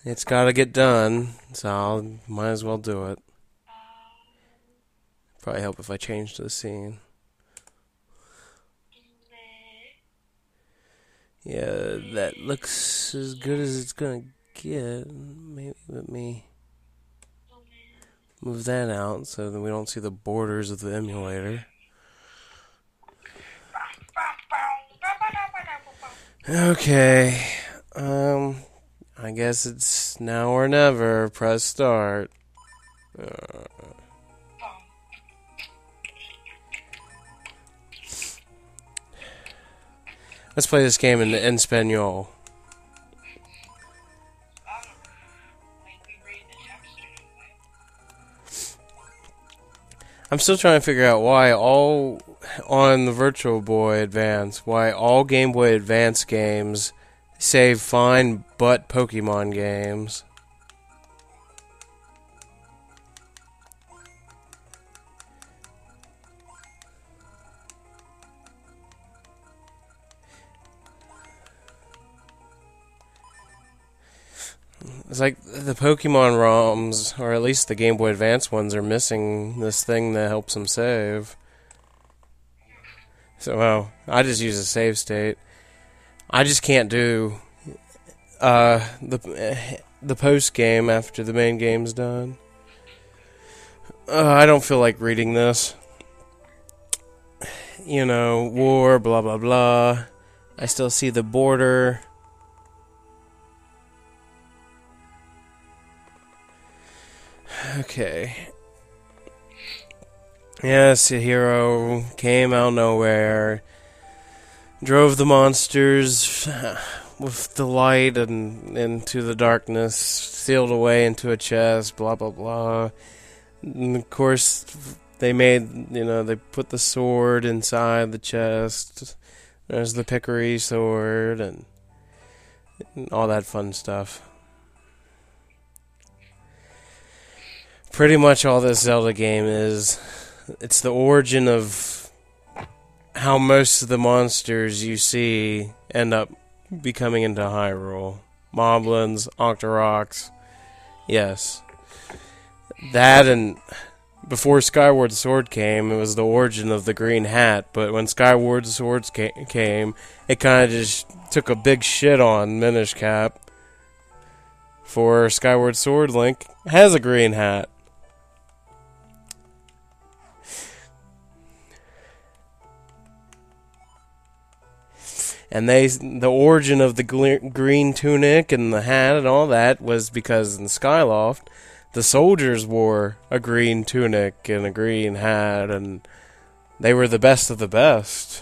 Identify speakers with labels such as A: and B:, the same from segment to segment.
A: It's gotta get done, so I might as well do it. Probably help if I change the scene. Yeah, that looks as good as it's gonna get. Maybe let me move that out so that we don't see the borders of the emulator. Okay, um, I guess it's now or never. Press start. Uh, let's play this game in Espanol. I'm still trying to figure out why all on the Virtual Boy Advance, why all Game Boy Advance games save fine but Pokemon games. It's like the Pokemon ROMs, or at least the Game Boy Advance ones, are missing this thing that helps them save. So, well, I just use a save state. I just can't do the post game after the main game's done. I don't feel like reading this. You know, war, blah blah blah. I still see the border. Okay. Yes, a hero came out of nowhere, drove the monsters with the light and into the darkness, sealed away into a chest, blah blah blah. And of course, they they put the sword inside the chest. There's the Pickery sword and all that fun stuff. Pretty much all this Zelda game is, it's the origin of how most of the monsters you see end up becoming into Hyrule. Moblins, Octoroks, yes. That, and before Skyward Sword came, it was the origin of the Green Hat, but when Skyward Swords came, it kind of just took a big shit on Minish Cap. For Skyward Sword, Link has a green hat. And the origin of the green tunic and the hat and all that was because in Skyloft, the soldiers wore a green tunic and a green hat, and they were the best of the best.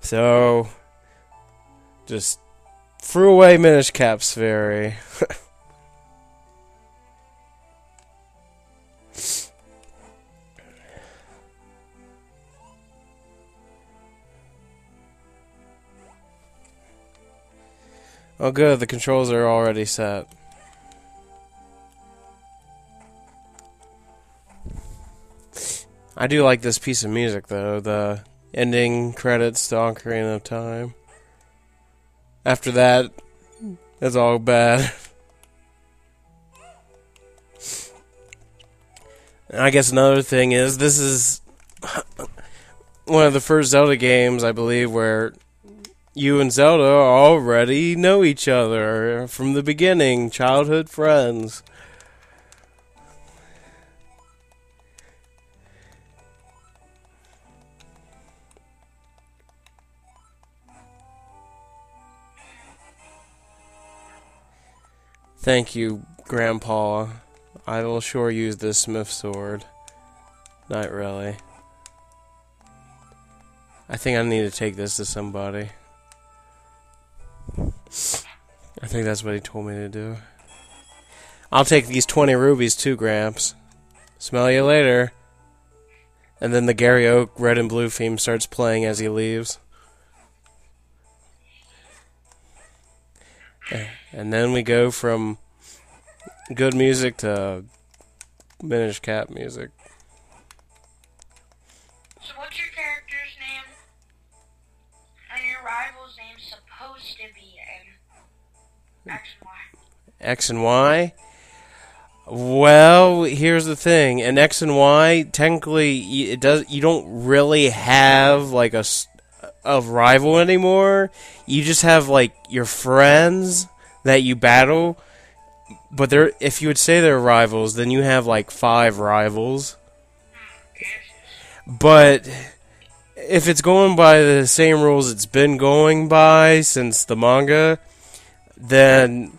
A: So, just threw away Minish Cap's Fairy. Oh good, the controls are already set. I do like this piece of music though, the ending credits to Ocarina of Time. After that, it's all bad. And I guess another thing is, this is one of the first Zelda games, I believe, where you and Zelda already know each other from the beginning, childhood friends. Thank you, Grandpa. I will sure use this smith sword. Not really. I think I need to take this to somebody. I think that's what he told me to do. I'll take these 20 rubies too, Gramps. Smell you later. And then the Gary Oak red and blue theme starts playing as he leaves. And then we go from good music to Minish Cap music.
B: So what's your character's name? And your rival's name, X and Y.
A: X and Y? Well, here's the thing. In X and Y, technically, you don't really have like a rival anymore. You just have like your friends that you battle. But if you would say they're rivals, then you have like 5 rivals. But if it's going by the same rules it's been going by since the manga, then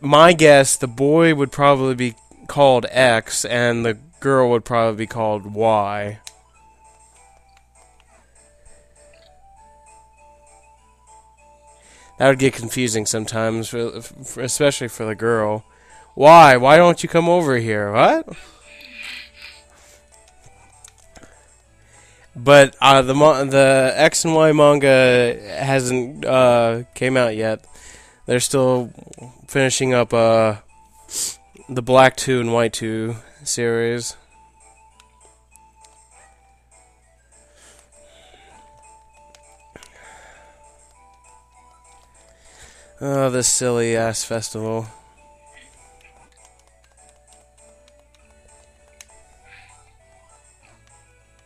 A: my guess, the boy would probably be called X, and the girl would probably be called Y. That would get confusing sometimes, especially for the girl. Why? Why don't you come over here? What? But the X and Y manga hasn't came out yet. They're still finishing up the Black 2 and White 2 series. Oh, this silly ass festival.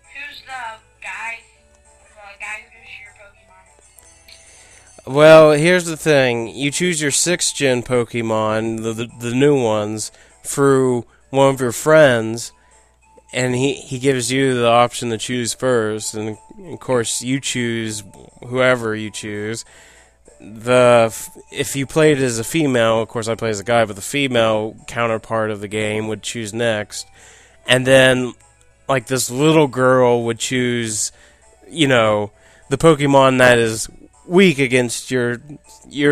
B: Who's the guy who does your Pokemon?
A: Well, here's the thing. You choose your 6th gen Pokemon, the new ones, through one of your friends, and he gives you the option to choose first, and of course you choose whoever you choose. If you played as a female, of course I play as a guy, but the female counterpart of the game would choose next, and then like this little girl would choose, the Pokemon that is weak against your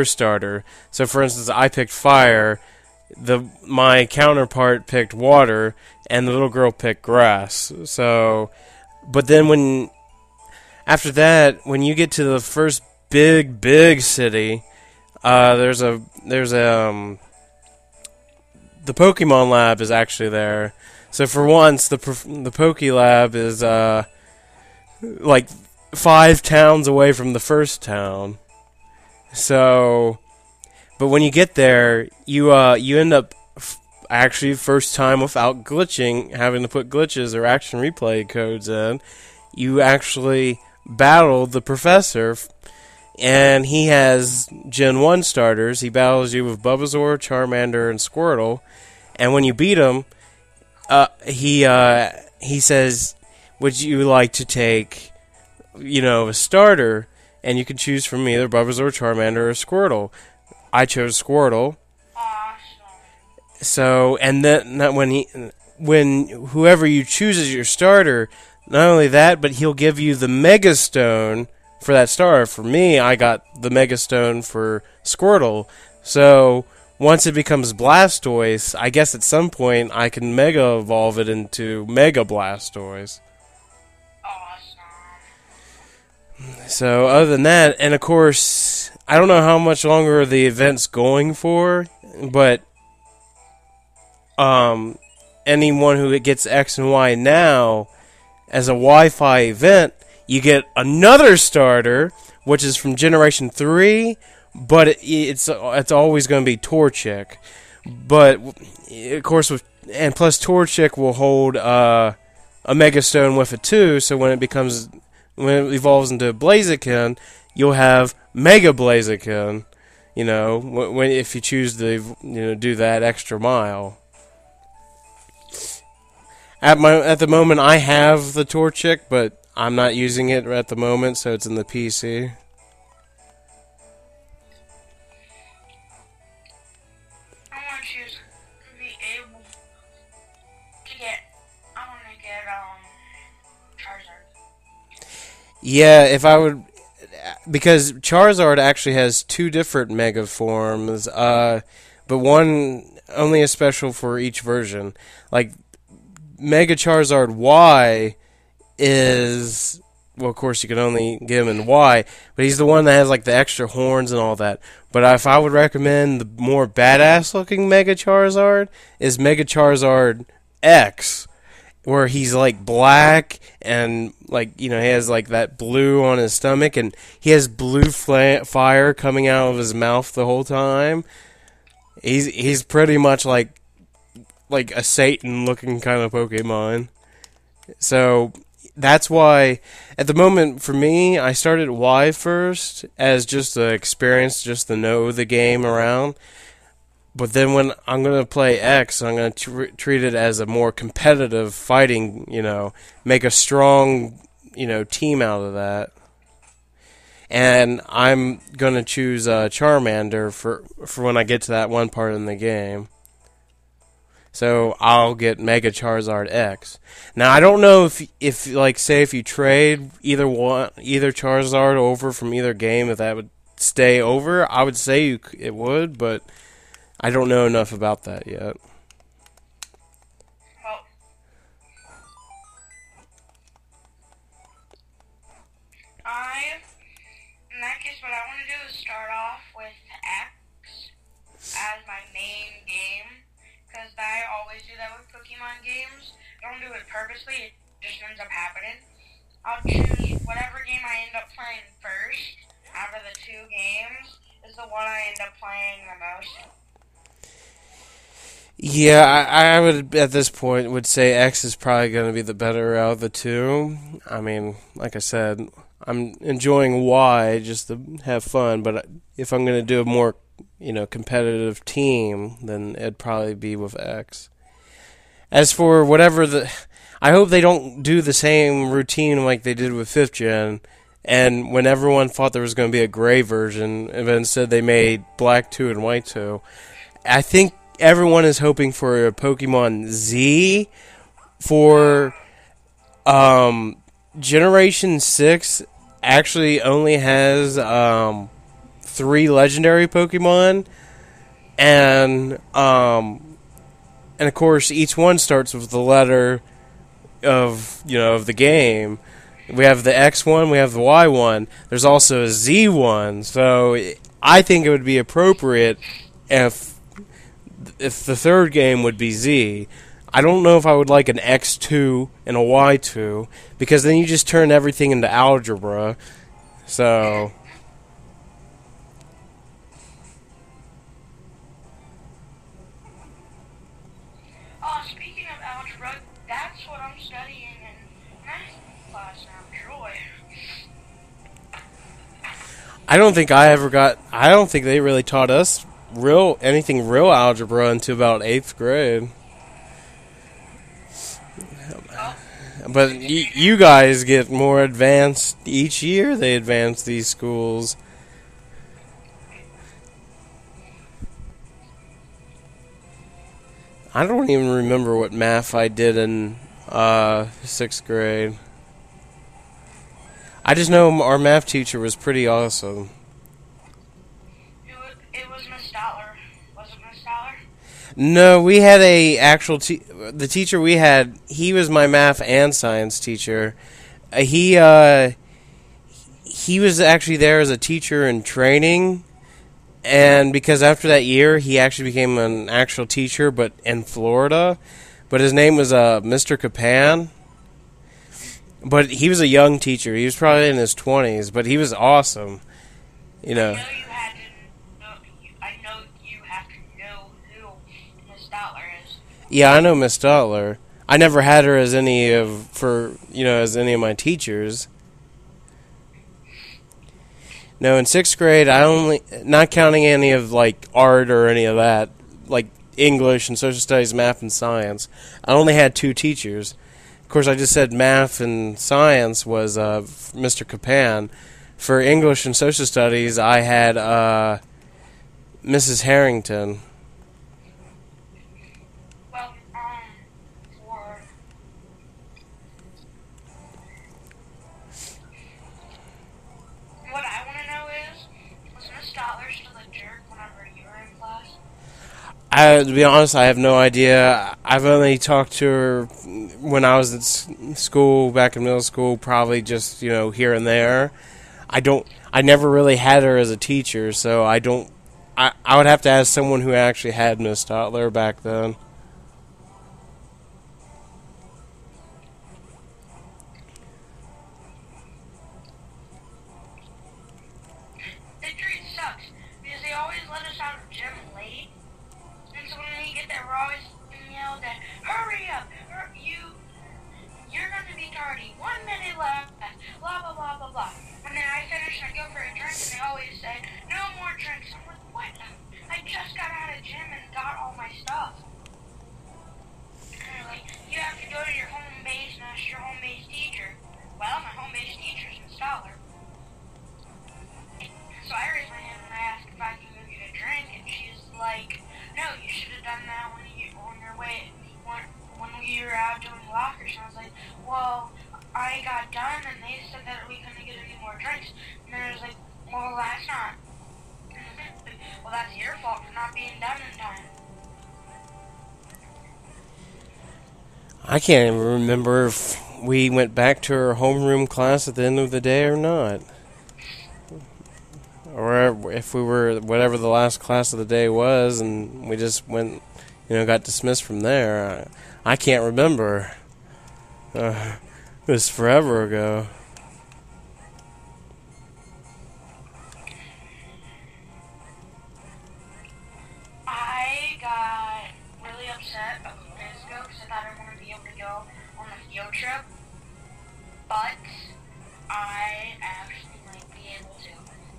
A: starter. So for instance, I picked fire, my counterpart picked water, and the little girl picked grass. So, but then after that, when you get to the first big city, there's a the Pokemon Lab is actually there. So for once, the Poke Lab is like 5 towns away from the first town. So, but when you get there, you end up actually first time without glitching, having to put glitches or action replay codes in. You actually battle the professor. And he has Gen 1 starters. He battles you with Bulbasaur, Charmander, and Squirtle. And when you beat him, he says, would you like to take, a starter? And you can choose from either Bulbasaur, Charmander, or Squirtle. I chose Squirtle.
B: Awesome.
A: So, and then when whoever you choose as your starter, not only that, but he'll give you the Mega Stone for that starter. For me, I got the Mega Stone for Squirtle. So once it becomes Blastoise, I guess at some point I can Mega Evolve it into Mega Blastoise.
B: Awesome.
A: So other than that, and of course, I don't know how much longer the event's going for, but anyone who gets X and Y now as a Wi-Fi event, you get another starter, which is from Generation 3, but it's always going to be Torchic. But, of course, and plus Torchic will hold a Mega Stone with it too, so when it evolves into Blaziken, you'll have Mega Blaziken, if you choose to, do that extra mile. At the moment, I have the Torchic, but I'm not using it at the moment, so it's in the PC.
B: I want you to be able to get. I want to get Charizard.
A: Yeah, if I would, because Charizard actually has 2 different Mega forms, but one only is special for each version. Like Mega Charizard Y is, well, of course you can only get him in Y, but he's the one that has like the extra horns and all that. But if I would recommend the more badass looking Mega Charizard is Mega Charizard X, where he's like black and like, he has like that blue on his stomach and he has blue fire coming out of his mouth the whole time. He's pretty much like a Satan looking kind of Pokemon. So that's why at the moment for me I started Y first as just the experience, just to know the game around. But then when I'm going to play X, I'm going to treat it as a more competitive fighting, make a strong, team out of that. And I'm going to choose Charmander for when I get to that one part in the game. So I'll get Mega Charizard X. Now I don't know if like say if you trade either Charizard over from either game, if that would stay over. I would say it would, but I don't know enough about that yet.
B: Well, in that case, what I want to do is start off with X as my main game. Because I always do that with Pokemon games. I don't do it purposely, it just ends up happening. I'll choose whatever game I end up playing first out of the two games is the one I end up playing the most.
A: Yeah, I would at this point would say X is probably going to be the better out of the two. I mean, like I said, I'm enjoying Y just to have fun, but if I'm going to do a more competitive team, then it'd probably be with X. As for I hope they don't do the same routine like they did with 5th Gen, and when everyone thought there was going to be a gray version, and then instead they made Black 2 and White 2. I think everyone is hoping for a Pokemon Z for Generation 6 actually only has 3 legendary Pokemon, and of course each one starts with the letter of the game. We have the X one, we have the Y one. There's also a Z one. So I think it would be appropriate if the third game would be Z. I don't know if I would like an X2 and a Y2 because then you just turn everything into algebra. So
B: Speaking of algebra, that's what I'm studying in math class now, Joy.
A: I don't think they really taught us anything real algebra until about 8th grade. But you guys get more advanced each year. They advance these schools. I don't even remember what math I did in 6th grade. I just know our math teacher was pretty awesome.
B: It was Miss Dollar. Was it Miss Dollar?
A: No, we had the teacher we had, he was my math and science teacher. He was actually there as a teacher in training, and because after that year he actually became an actual teacher, but in Florida. But his name was Mr. Capan. But he was a young teacher. He was probably in his 20s, but he was awesome.
B: I know you have to know who Miss Dollar is.
A: Yeah, I know Miss Dollar. I never had her as any of my teachers. No, in 6th grade, not counting any of like art or any of that, like English and social studies, math and science, I only had 2 teachers. Of course, I just said math and science was Mr. Capan. For English and social studies, I had Mrs. Harrington.
B: Well, for what I want to know is, was Miss Dollar still a jerk whenever you were in class?
A: To be honest, I have no idea. I've only talked to her when I was at school, back in middle school, probably just, here and there. I never really had her as a teacher, so I would have to ask someone who actually had Miss Stotler back then.
B: Victory sucks, because they always let us out of gym late, already 1 minute left. Blah, blah, blah, blah, blah. And then I finish and I go for a drink and they always say, no more drinks. I'm like, what? I just got out of gym and got all my stuff. And they're like, you have to go to your home base and ask your home base teacher. Well, my home base teacher's a scholar. So I raise my hand and I ask if I can go get a drink, and she's like, no, you should have done that when you on your way when we were out doing lockers. And I was like, well, I got done and they said that we couldn't get any more drinks. And then I was like, well, that's not. Well, that's your fault for not being done in time.
A: I can't even remember if we went back to our homeroom class at the end of the day or not. Or if we were, whatever the last class of the day was, and we just went, got dismissed from there. I can't remember. It was forever ago.
B: I got really upset a couple days ago because I thought I wanted to be able to go on a field trip, but I actually might be able to.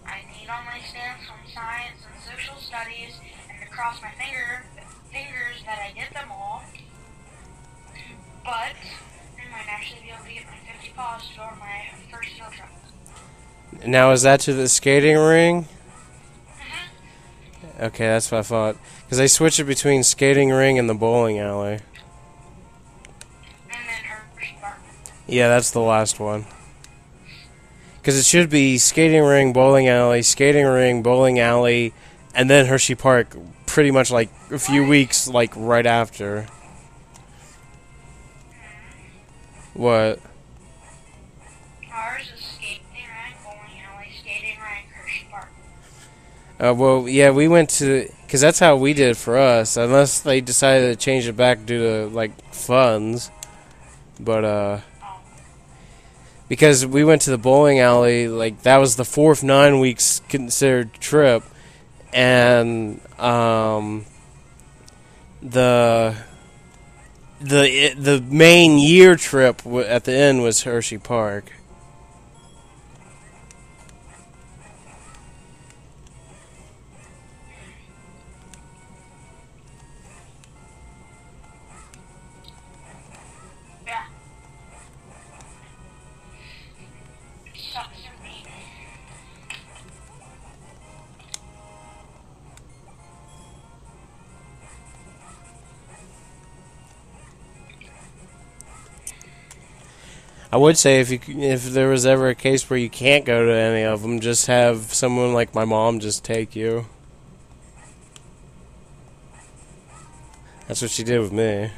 B: I need all my stamps on science and social studies, and to cross my fingers that I did them all. But I might actually be able to get my 50 paws to go on my first field trip.
A: Now, is that to the skating ring?
B: Mm-hmm.
A: Okay, that's what I thought. Because they switch it between skating ring and the bowling alley.
B: And then Hershey Park.
A: Yeah, that's the last one. Because it should be skating ring, bowling alley, and then Hershey Park pretty much like a few weeks like right after. What?
B: Ours is skating rink, bowling alley, skating rink, Hershey Park.
A: Well, yeah, we went to... Because that's how we did it for us, unless they decided to change it back due to, like, funds. But, because we went to the bowling alley, like, that was the fourth 9 weeks considered trip, and, the main year trip at the end was Hershey Park.
B: Yeah. It sucks for me.
A: I would say if there was ever a case where you can't go to any of them, just have someone like my mom just take you. That's what she did with me.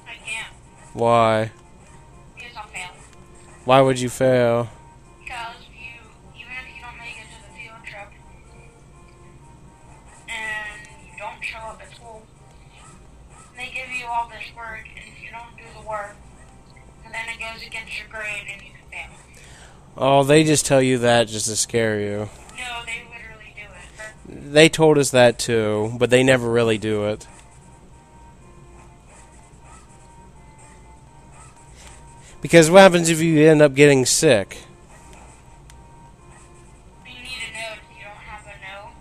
B: I can't.
A: Why?
B: Because I'll fail.
A: Why would you fail?
B: Because even if you don't make it to the field trip, and you don't show up at school, they give you all this work, and if you don't do the work, then it goes against your grade and you can fail.
A: Oh, they just tell you that just to scare you.
B: No, they literally do it.
A: They told us that too, but they never really do it. Because what happens if you end up getting sick?
B: You need a note. If you don't have a note,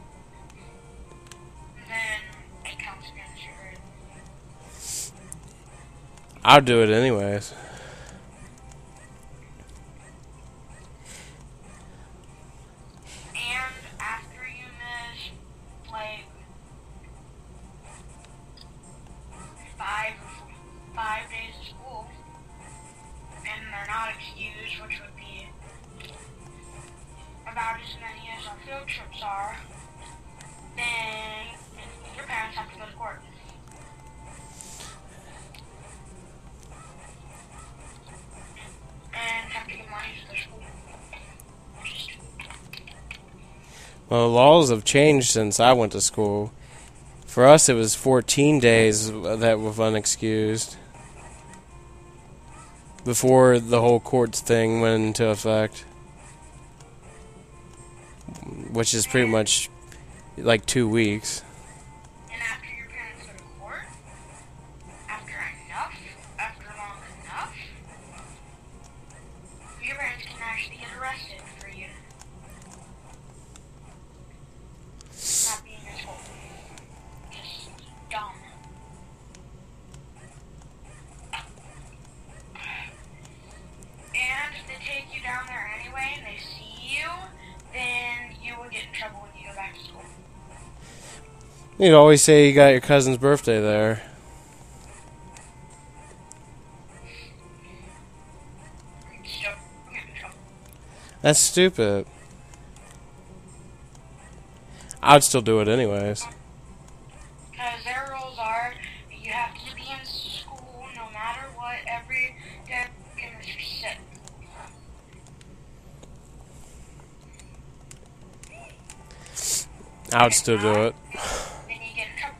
B: then it counts against your grade.
A: I'll do it anyways.
B: And after you miss, like, five days of school, and they're not excused, which would be about as many as our field trips are, then your parents have to go to court. And have to give money to the school.
A: Well, the laws have changed since I went to school. For us, it was 14 days that were unexcused before the whole courts thing went into effect, which is pretty much like 2 weeks.
B: And after your parents go to court, after long back to school.
A: You'd always say you got your cousin's birthday there.
B: Still get in trouble.
A: That's stupid. I'd still do it anyways.
B: Because their rules are you have to be in school no matter what every day unless you're sick.
A: I would still do it.
B: Then you get in trouble.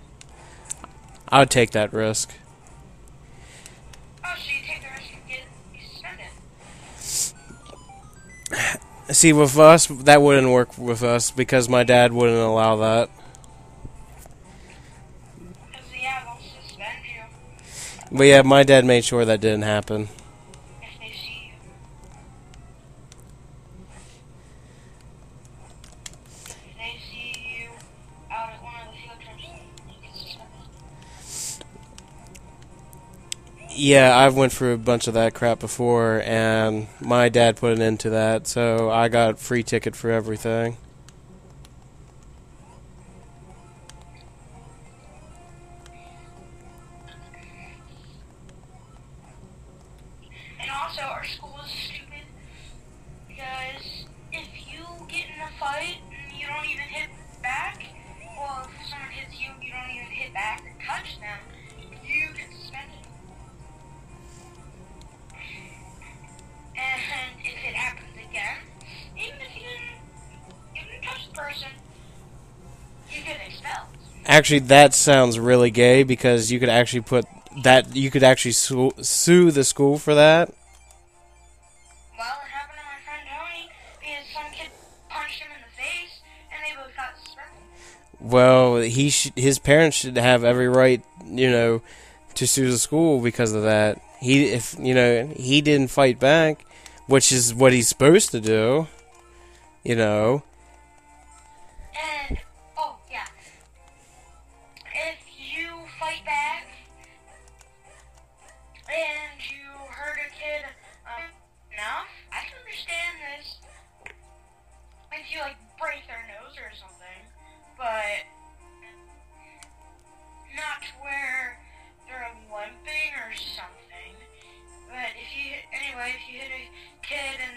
A: I would take that risk.
B: Oh, so you take the risk and get suspended.
A: See, with us, that wouldn't work with us because my dad wouldn't allow that.
B: Because, yeah, they'll suspend you
A: But yeah, my dad made sure that didn't happen.
B: if they see you. If they see you out at one of the field trips, you get suspended.
A: Yeah, I've went through a bunch of that crap before, and my dad put an end to that, so I got a free ticket for everything.
B: And also, our school is stupid because if you get in a fight and you don't even hit back, or if someone hits you, you don't even hit back or touch them, you get suspended. And if it happens again, even if you didn't touch the person, you get expelled.
A: Actually, that sounds really gay because you could actually put that you could actually sue the school for that.
B: Well, it happened to my friend Tony because some kid punched him in the face, and they both got suspended.
A: Well, his parents should have every right, to sue the school because of that. He didn't fight back, which is what he's supposed to do.
B: And oh yeah, if you fight back and you hurt a kid enough, I can understand this. If you break their nose or something, but not to where they're limping or something. But if you hit a kid and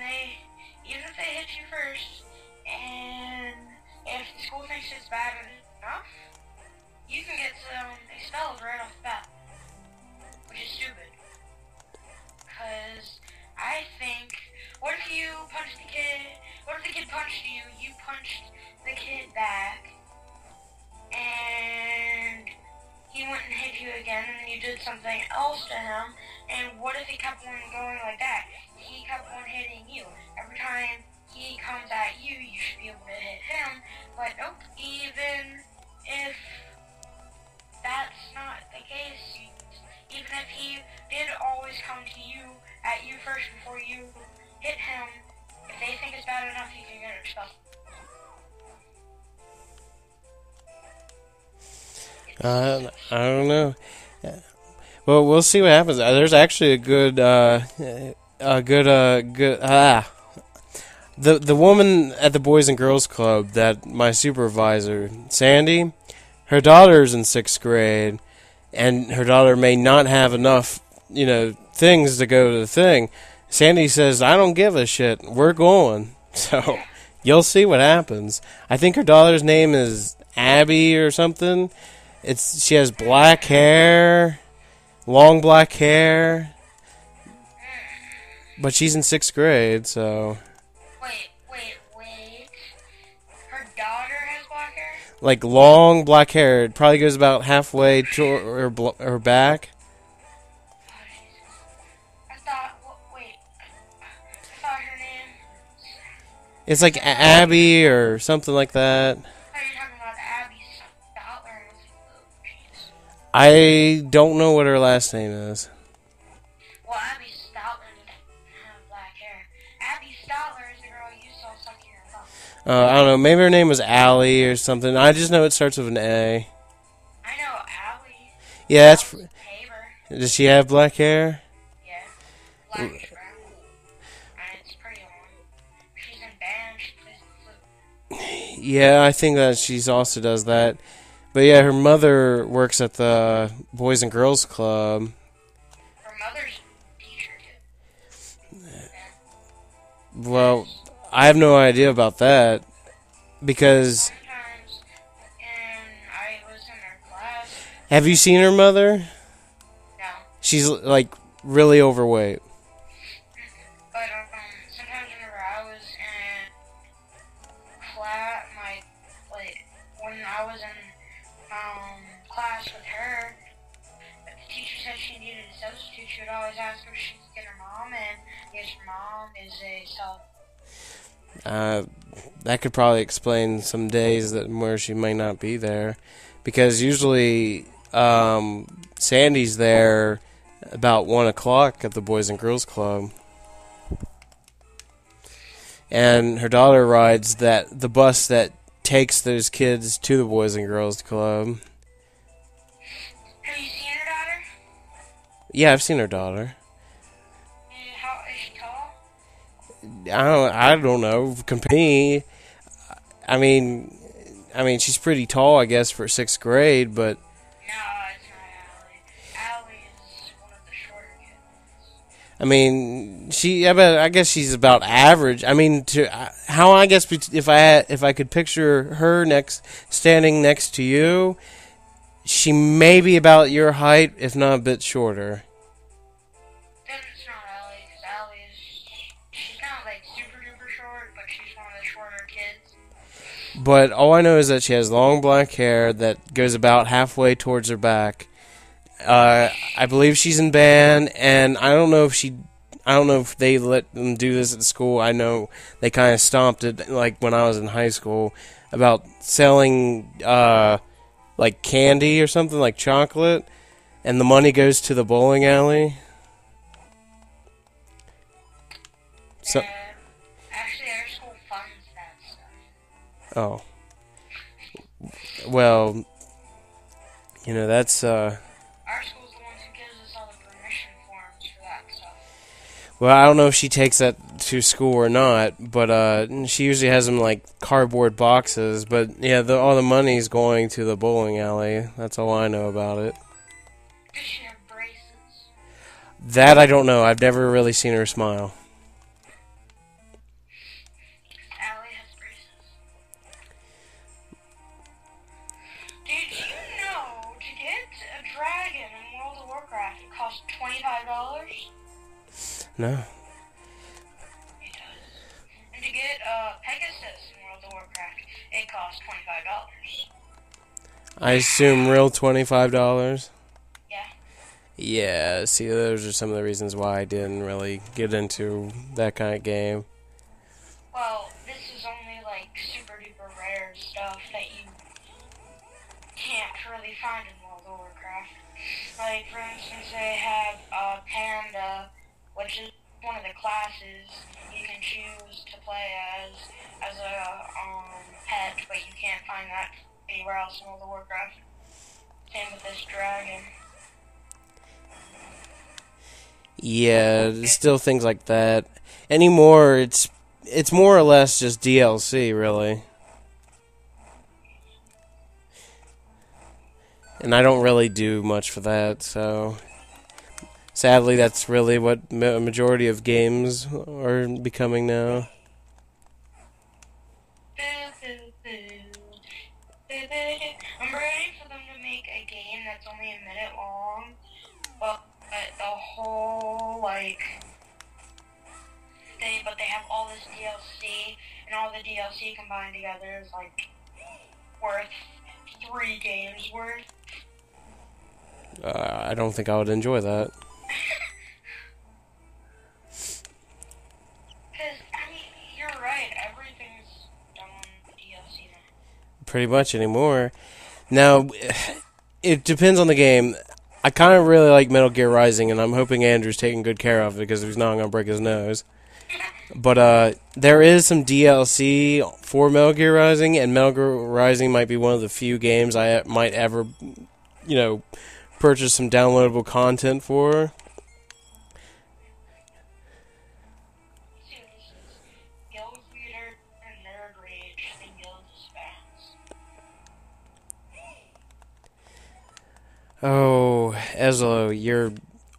B: even if they hit you first, and if the school thinks it's bad enough, you can get expelled right off the bat, which is stupid. Because I think, what if you punched the kid? What if the kid punched you? You punched the kid back, and he went and hit you again, and then you did something else to him. And what if he kept on going like that? He kept on hitting you. Every time he comes at you, you should be able to hit him. But nope, even if that's not the case, even if he did always come to you, at you first before you hit him, if they think it's bad enough, you can get expelled.
A: I don't know. Well, we'll see what happens. There's actually a good. The woman at the Boys and Girls Club that my supervisor, Sandy, her daughter's in 6th grade, and her daughter may not have enough, things to go to the thing. Sandy says, I don't give a shit. We're going. So, you'll see what happens. I think her daughter's name is Abby or something. She has black hair, long black hair, but she's in 6th grade, so.
B: Wait. Her daughter has black hair?
A: Like long black hair. It probably goes about halfway to her back.
B: Oh, Jesus. I thought her name.
A: It's like Abby or something like that.
B: I thought you were talking about Abby Stoutler. I was like, oh, jeez.
A: I don't know what her last name is.
B: Well, Abby Stoutler doesn't have black hair. Abby Stoutler is the girl you saw sucking her thumb.
A: I don't know. Maybe her name was Allie or something. I just know it starts with an A.
B: I know Allie.
A: Yeah, that's.
B: Paver.
A: Does she have black hair?
B: Yeah. Blackish brown. And it's pretty long. She's in band. She plays the flute.
A: Yeah, I think that she also does that. But yeah, her mother works at the Boys and Girls Club.
B: Her mother's a teacher too.
A: Well, I have no idea about that because
B: Sometimes, and I was in her class.
A: have you seen her mother?
B: No,
A: She's like really overweight.
B: but sometimes whenever I was in class, when I was in class with her, if the teacher said she needed a substitute, she would always ask her if she could get her mom, and yes, her mom is a sub.
A: That could probably explain some days that where she might not be there, because usually Sandy's there about 1 o'clock at the Boys and Girls Club, and her daughter rides the bus that takes those kids to the Boys and Girls Club.
B: Have you seen her daughter?
A: Yeah, I've seen her daughter.
B: How is she tall?
A: I don't know. Company. I mean, she's pretty tall, I guess, for 6th grade, but
B: No, it's not Allie. Allie is one of the shorter kids.
A: I mean, I guess she's about average. I mean, how I guess if I could picture her standing next to you, she may be about your height, if not a bit shorter.
B: Then it's not Allie, because Allie she's not like super duper short, but she's one of the shorter kids.
A: But all I know is that she has long black hair that goes about halfway towards her back. I believe she's in band, and I don't know if they let them do this at school. I know they kind of stomped it, like when I was in high school, about selling like candy or something, like chocolate, and the money goes to the bowling alley. So,
B: Actually, our school funds that stuff.
A: oh, well, that's
B: Our school's the one who gives us all the permission forms for that stuff.
A: well, I don't know if she takes that to school or not, but she usually has them like cardboard boxes. But yeah, all the money's going to the bowling alley. That's all I know about it.
B: Does she have braces?
A: That I don't know. I've never really seen her smile.
B: Allie has braces. Did you know to get a dragon in World of Warcraft it costs $25?
A: No.
B: It does. And to get a Pegasus in World of Warcraft, it costs $25.
A: I assume real $25.
B: Yeah.
A: Yeah. See, those are some of the reasons why I didn't really get into that kind of game.
B: Well, this is only like super duper rare stuff that you can't really find in World of Warcraft. Like, for instance, they have Panda, which is one of the classes you can choose to play as a pet, but you can't find that anywhere else in World of Warcraft. Same with this dragon.
A: Yeah, there's still things like that. Anymore, it's more or less just DLC, really. And I don't really do much for that, so sadly, that's really what a majority of games are becoming now.
B: I'm ready for them to make a game that's only a minute long, but the whole but they have all this DLC, and all the DLC combined together is like worth 3 games worth.
A: I don't think I would enjoy that.
B: Because, I mean, you're right, everything's done on DLC now.
A: Pretty much anymore. Now, it depends on the game. I kind of really like Metal Gear Rising, and I'm hoping Andrew's taking good care of it, because if he's not, I'm going to break his nose. But there is some DLC for Metal Gear Rising, and Metal Gear Rising might be one of the few games I might ever, purchase some downloadable content for.
B: See what this is. Guild Leader and Nerd Rage and Guilds.
A: Oh, Ezlo, you're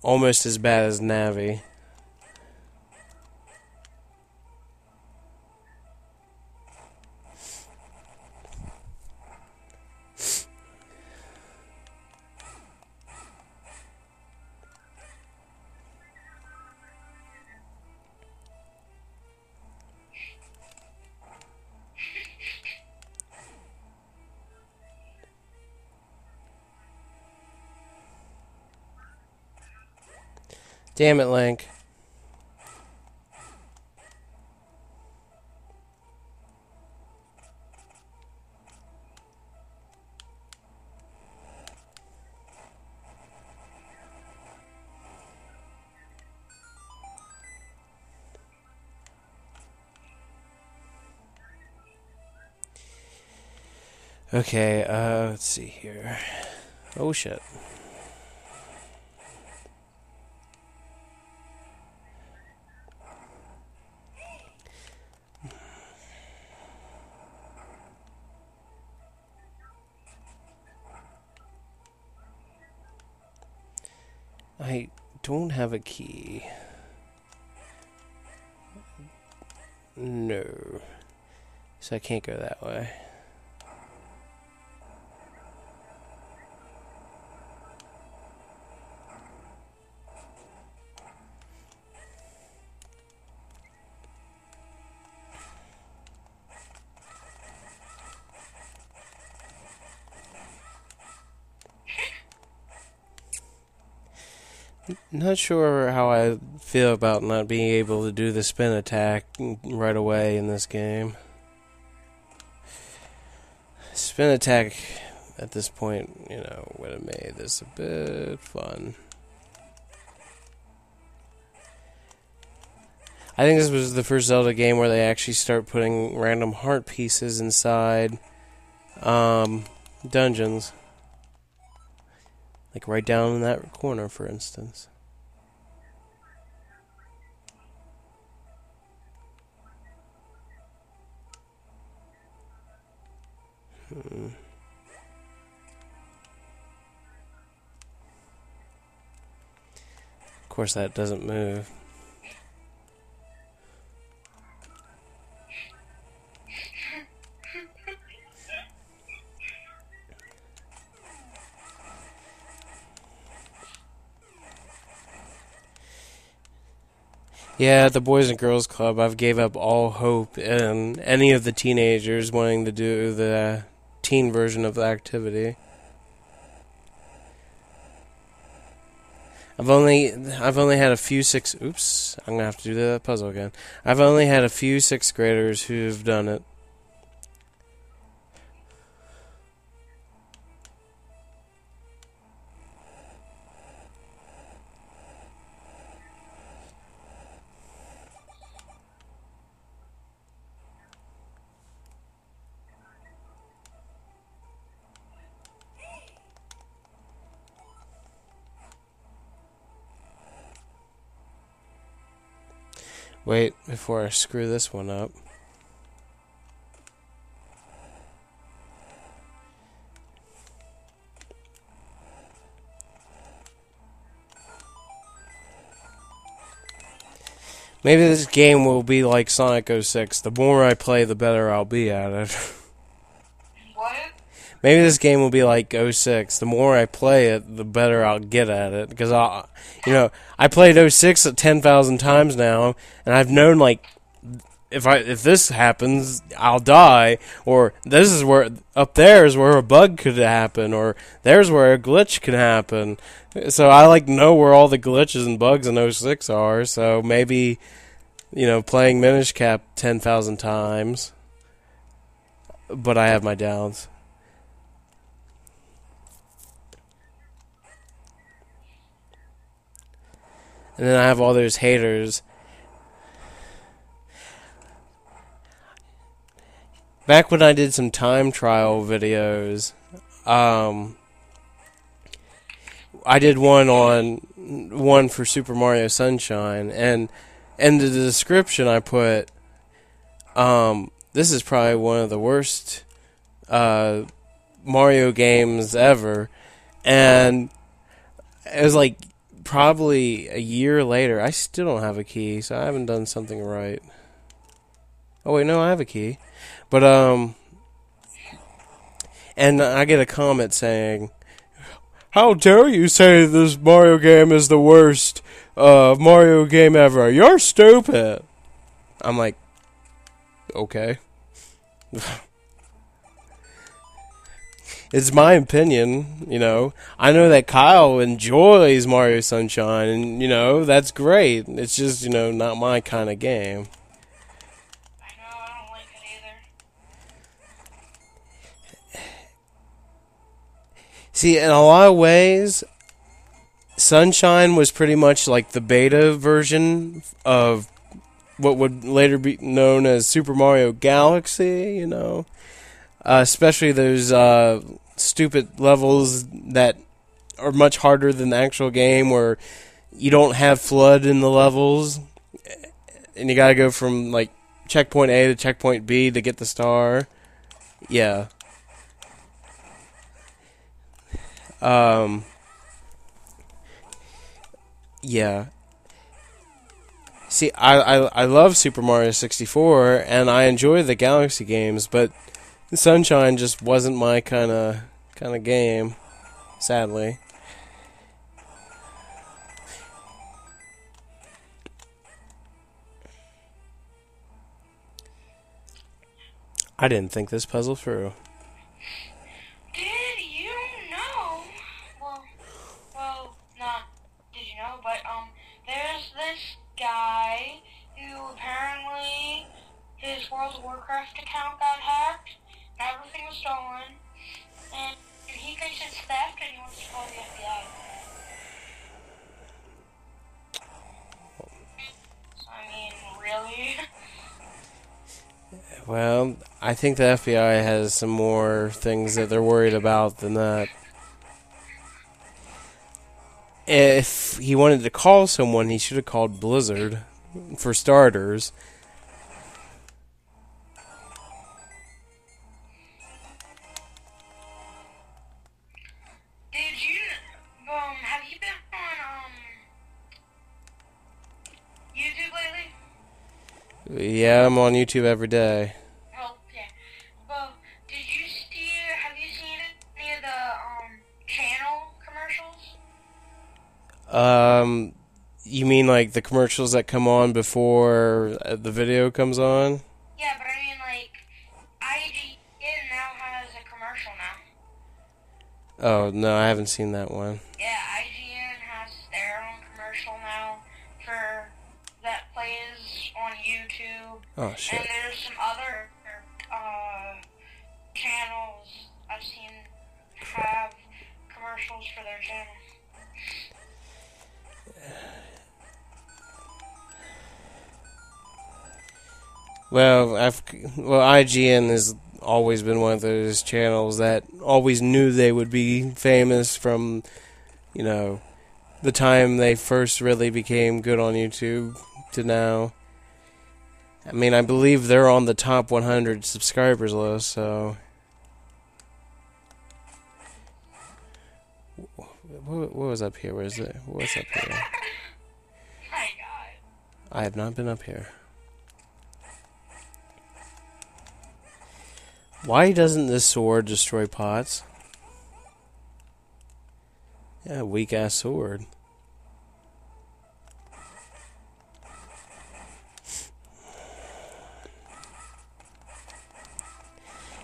A: almost as bad as Navi. Damn it, Link. Okay, let's see here. Oh shit. I don't have a key. No. So I can't go that way. Not sure how I feel about not being able to do the spin attack right away in this game. Spin attack at this point, you know, would have made this a bit fun. I think this was the first Zelda game where they actually start putting random heart pieces inside dungeons. Like right down in that corner, for instance. Of course, that doesn't move. Yeah, at the Boys and Girls Club, I've gave up all hope in any of the teenagers wanting to do the teen version of the activity. I've only had a few oops, I'm gonna have to do the puzzle again. I've only had a few sixth graders who've done it. Wait, before I screw this one up. Maybe this game will be like Sonic 06. The more I play, the better I'll be at it.
B: What?
A: Maybe this game will be like 06. The more I play it, the better I'll get at it. Because I played 06 10,000 times now, and I've known like if this happens, I'll die, or this is where up there is where a bug could happen, or there's where a glitch can happen. So I like know where all the glitches and bugs in 06 are. So maybe playing Minish Cap 10,000 times, but I have my doubts. And then I have all those haters. Back when I did some time trial videos, I did one for Super Mario Sunshine, and in the description I put, this is probably one of the worst Mario games ever, And it was like probably a year later. I still don't have a key, so I haven't done something right. Oh wait, no, I have a key. But and I get a comment saying, "How dare you say this Mario game is the worst Mario game ever? You're stupid." I'm like, okay. It's my opinion, you know. I know that Kyle enjoys Mario Sunshine, and, you know, that's great. It's just, you know, not my kind of game.
B: I know, I don't like it either.
A: See, in a lot of ways, Sunshine was pretty much like the beta version of what would later be known as Super Mario Galaxy, you know. Especially those stupid levels that are much harder than the actual game, where you don't have flood in the levels, and you gotta go from like checkpoint A to checkpoint B to get the star. Yeah. Yeah. See, I love Super Mario 64, and I enjoy the Galaxy games, but Sunshine just wasn't my kind of game, sadly. I didn't think this puzzle through.
B: Did you know? Well, not did you know, but there's this guy who apparently his World of Warcraft account got hacked, and everything was stolen, and he thinks it's theft, and he wants to call the FBI. So, I mean, really?
A: Well, I think the FBI has some more things that they're worried about than that. If he wanted to call someone, he should have called Blizzard, for starters.
B: Did you, have you been on, YouTube lately?
A: Yeah, I'm on YouTube every day.
B: Oh, yeah. Well, have you seen any of the, channel commercials?
A: You mean like the commercials that come on before the video comes on?
B: Yeah, but I mean, like, IGN now has a commercial now.
A: Oh, no, I haven't seen that one.
B: Yeah, IGN has their own commercial now that plays on YouTube.
A: Oh, shit.
B: And there's some other, channels I've seen have commercials for their channel.
A: Well, IGN has always been one of those channels that always knew they would be famous from, you know, the time they first really became good on YouTube to now. I mean, I believe they're on the top 100 subscribers list, so... What was up here? Where is it? What's up here?
B: My God.
A: I have not been up here. Why doesn't this sword destroy pots? Yeah, weak-ass sword.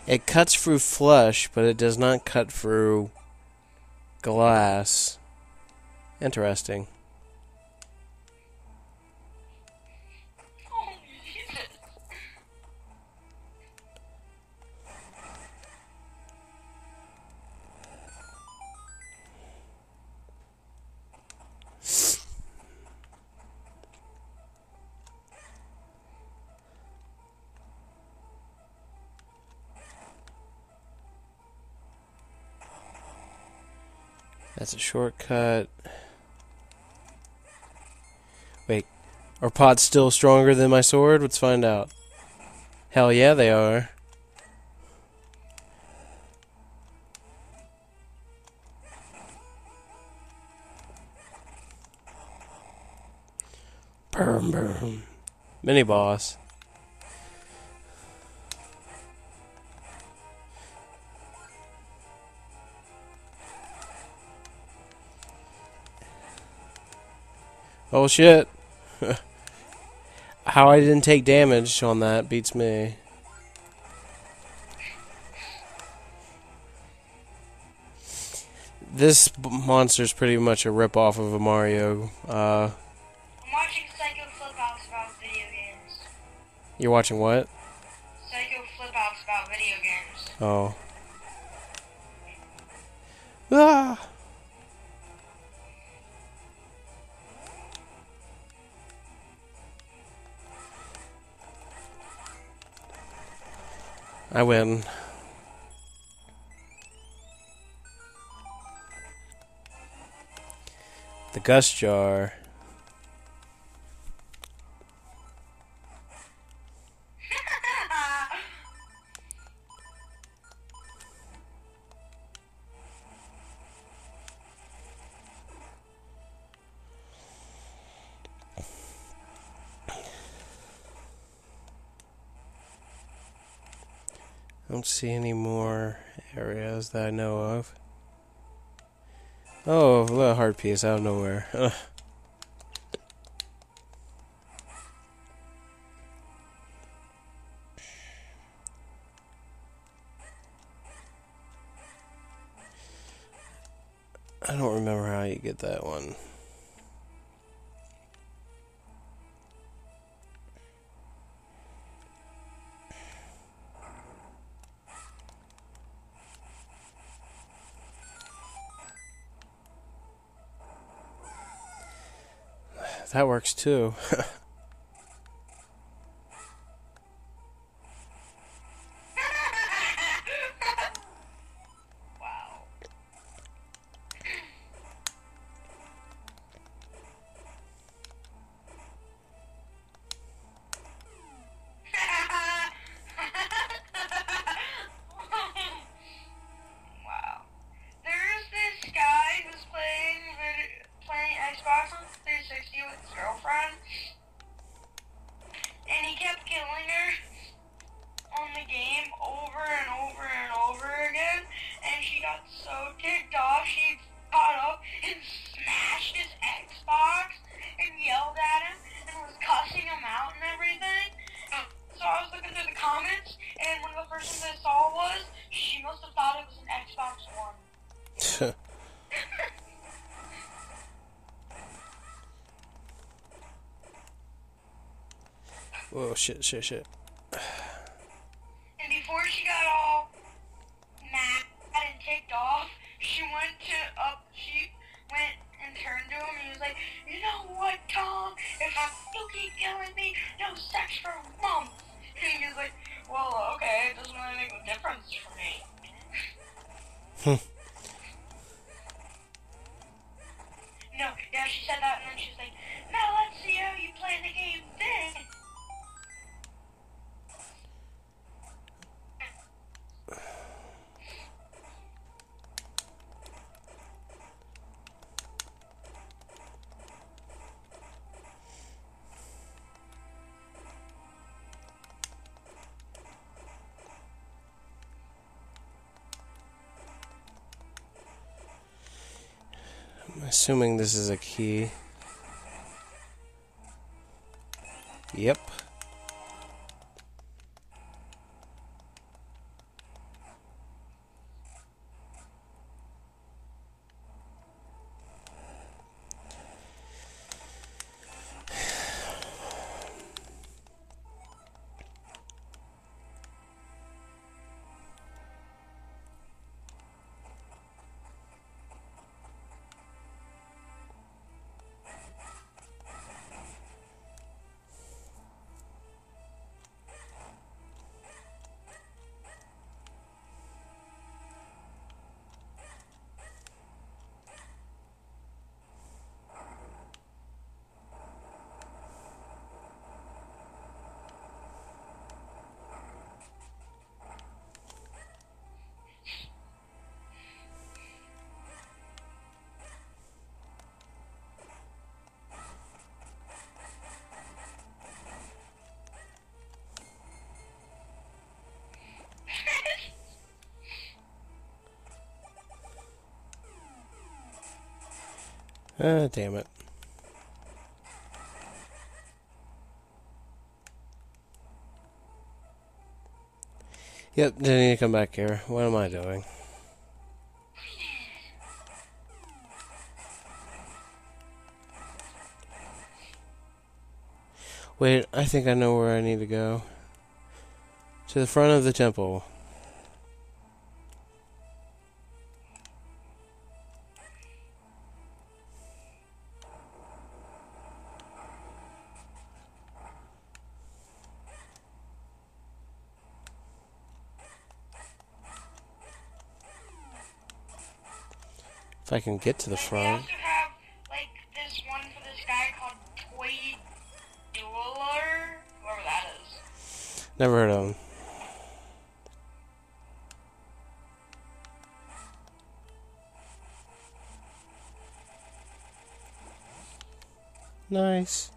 A: It cuts through flesh, but it does not cut through glass. Interesting.
B: Oh, Jesus.
A: That's a shortcut. Wait, are pots still stronger than my sword? Let's find out. Hell yeah, they are. Boom, boom. Mini boss. Oh shit. How I didn't take damage on that beats me. This monster's pretty much a rip-off of a Mario.
B: I'm watching Psycho Flip-Outs about video games.
A: You're watching what?
B: Psycho Flip-Outs about video games.
A: Oh. Ah! I win. The Gust Jar. I don't see any more areas that I know of. Oh, a little heart piece out of nowhere. Ugh. I don't remember how you get that one. That works too.
B: Wow. Wow. There's this guy who's playing Xbox 360 with his girlfriend, and he kept killing her on the game over and over and over again, and she got so ticked off, she got up and smashed his Xbox and yelled at him and was cussing him out and everything. So I was looking through the comments, and one of the first things I saw was, she must have thought it was an Xbox One.
A: Whoa, shit.
B: And before she got all mad and ticked off, she went and turned to him and he was like, you know what, Tom? If you keep killing me, no sex for months. And he was like, well, okay, it doesn't really make a difference for me. No, yeah, she said that and then she's like, now let's see how you play the game then.
A: I'm assuming this is a key. Yep. Ah, damn it. Yep, didn't need to come back here. What am I doing? Wait, I think I know where I need to go. To the front of the temple. If I can get to the
B: They
A: front.
B: also have, like, this one for this guy called Toy Dueler, whoever that is.
A: Never heard of him. Nice.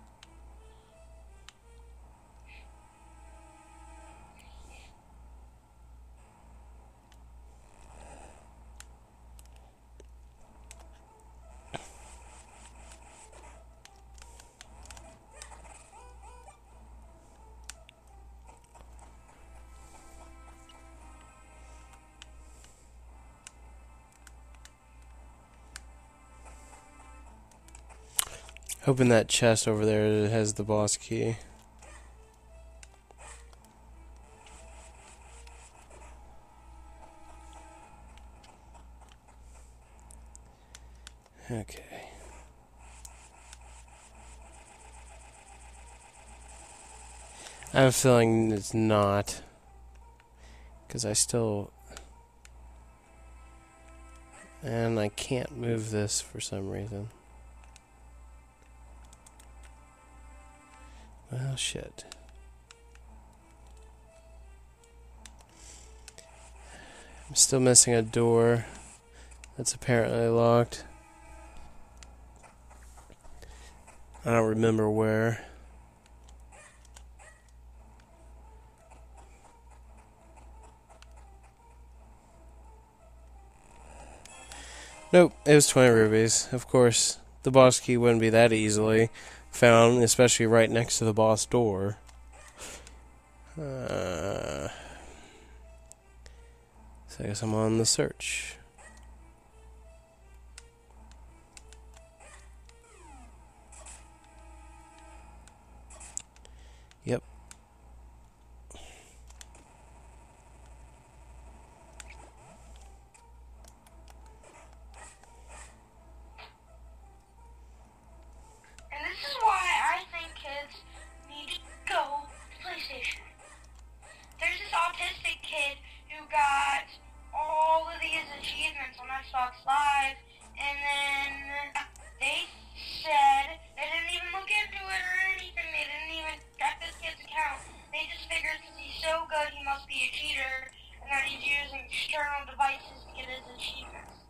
A: Hoping that chest over there has the boss key. Okay. I have a feeling it's not. Because I still... And I can't move this for some reason. Well, shit. I'm still missing a door that's apparently locked. I don't remember where. Nope, it was 20 rubies. Of course, the boss key wouldn't be that easily found, especially right next to the boss door. So I guess I'm on the search. Yep.
B: And this is why I think kids need to go to PlayStation. There's this autistic kid who got all of these achievements on Xbox Live, and then they said they didn't even look into it or anything. They didn't even check this kid's account. They just figured since he's so good, he must be a cheater, and that he's using external devices to get his achievements.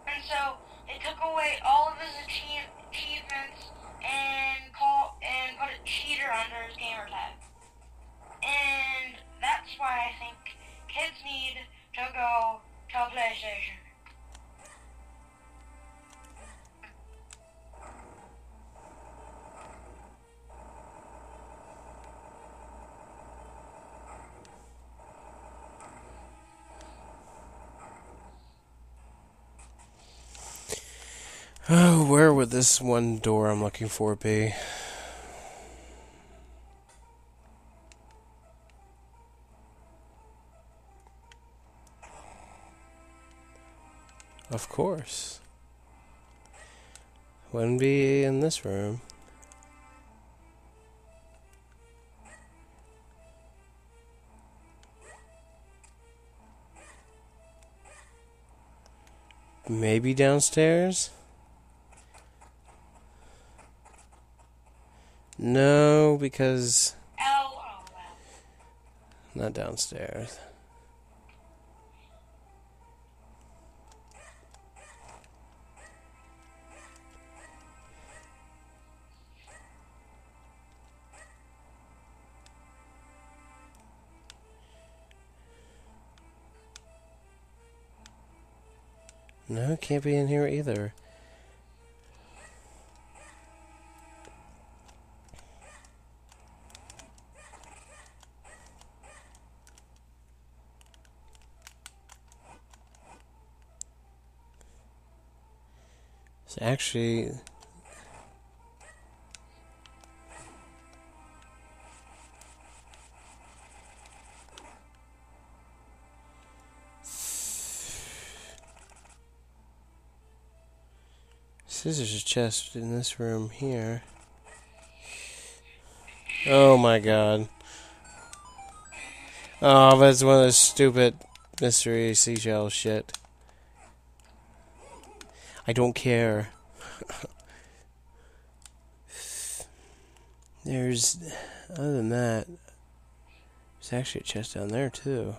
B: And so they took away all of his achievements and put a cheater under his gamer tag. And that's why I think kids need to go to a PlayStation.
A: Oh, where would this one door I'm looking for be? Of course. Wouldn't be in this room. Maybe downstairs? No, because...
B: LOL.
A: Not downstairs. No, can't be in here either. It's actually... Scissors chest in this room here. Oh my god. Oh, that's one of those stupid mystery seashell shit. I don't care. There's... Other than that, there's actually a chest down there too.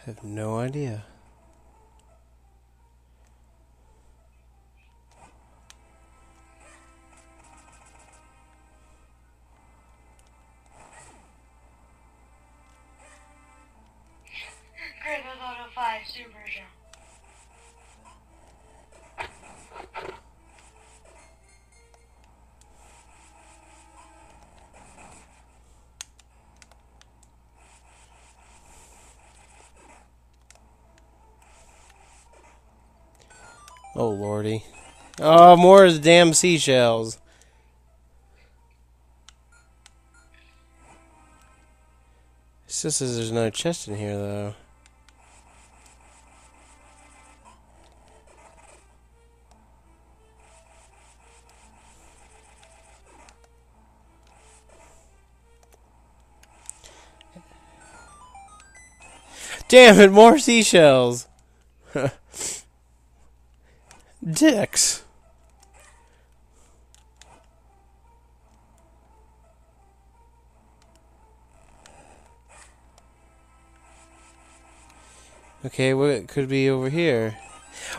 A: I have no idea.
B: Grand Theft Auto 5 Super Jump.
A: Oh lordy. Oh, more of the damn seashells. It still says there's no chest in here though. Damn it, more seashells! Dicks. Okay, what could be over here?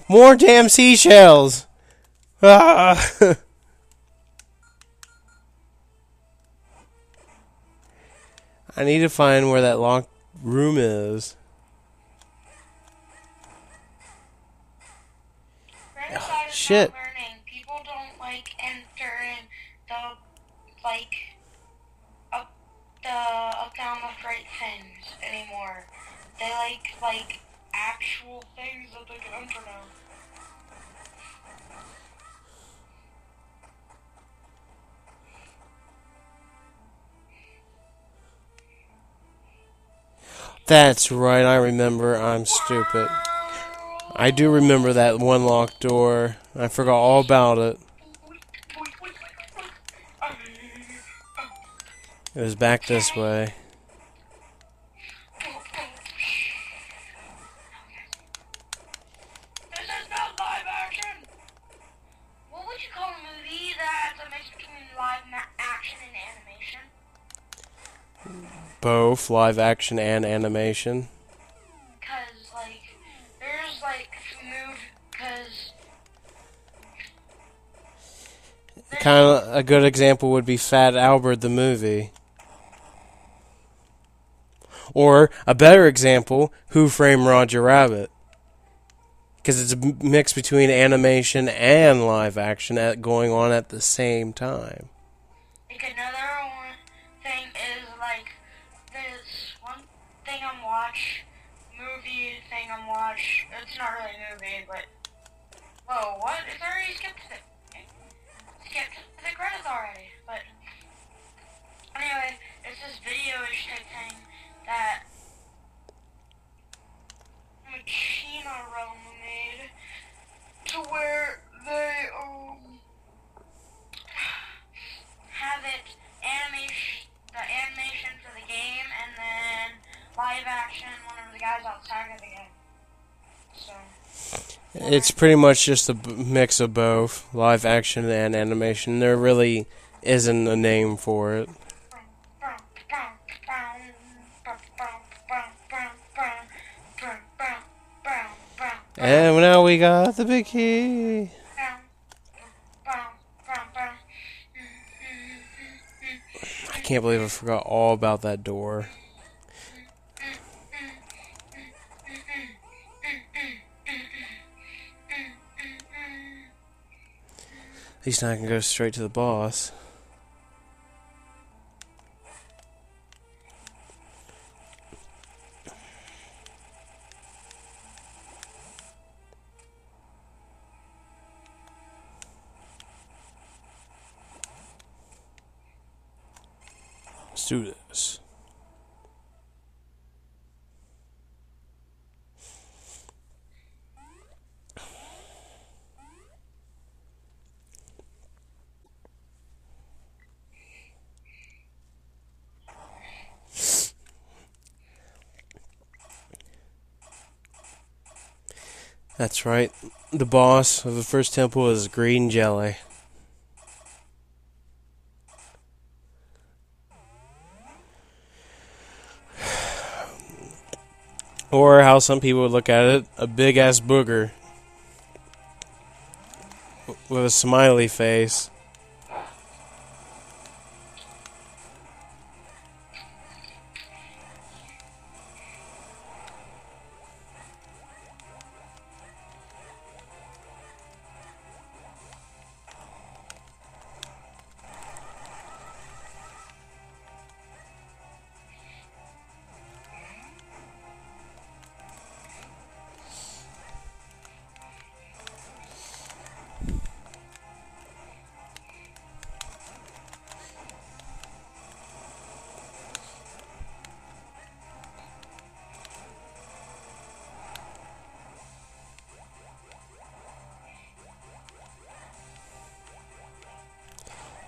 A: More damn seashells! Ah! I need to find where that locked room is.
B: Oh,
A: shit.
B: Learning. People don't like enter in the up down the freight things anymore. They like actual things that they can enter now.
A: That's right, I remember. I'm stupid. I do remember that one locked door. I forgot all about it. It was back this way.
B: This is not live action! What would you call a movie that's a mix between live action and animation?
A: Both live action and animation.
B: Cause there's
A: Kind of a good example would be Fat Albert the movie. Or a better example, Who Framed Roger Rabbit. Because it's a mix between animation and live action going on at the same time.
B: Another one thing is this one thing I'm watch. It's not really a movie, but whoa, what? It's already skipped it. Skipped the credits already. But anyway, it's this video-ish type thing that Machina Realm made to where they have it the animation for the game, and then live action one of the guys outside of the game. So
A: It's pretty much just a mix of both, live action and animation. There really isn't a name for it. And now we got the big key. I can't believe I forgot all about that door. At least now I can go straight to the boss. Let's do this. That's right. The boss of the first temple is green jelly. Or how some people would look at it, a big ass booger with a smiley face.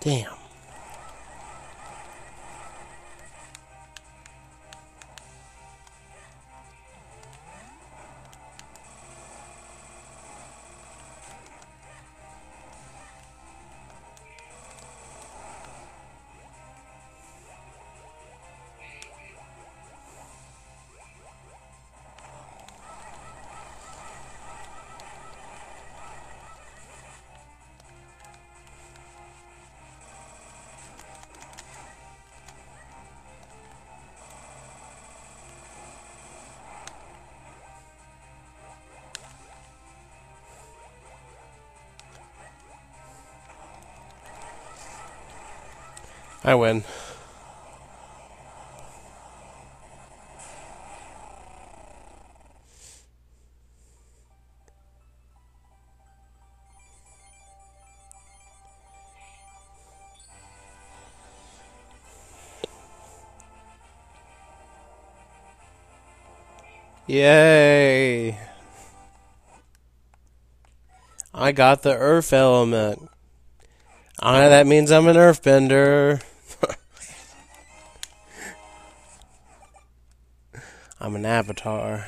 A: Damn. I win. Yay! I got the earth element. That means I'm an earthbender. I'm an avatar.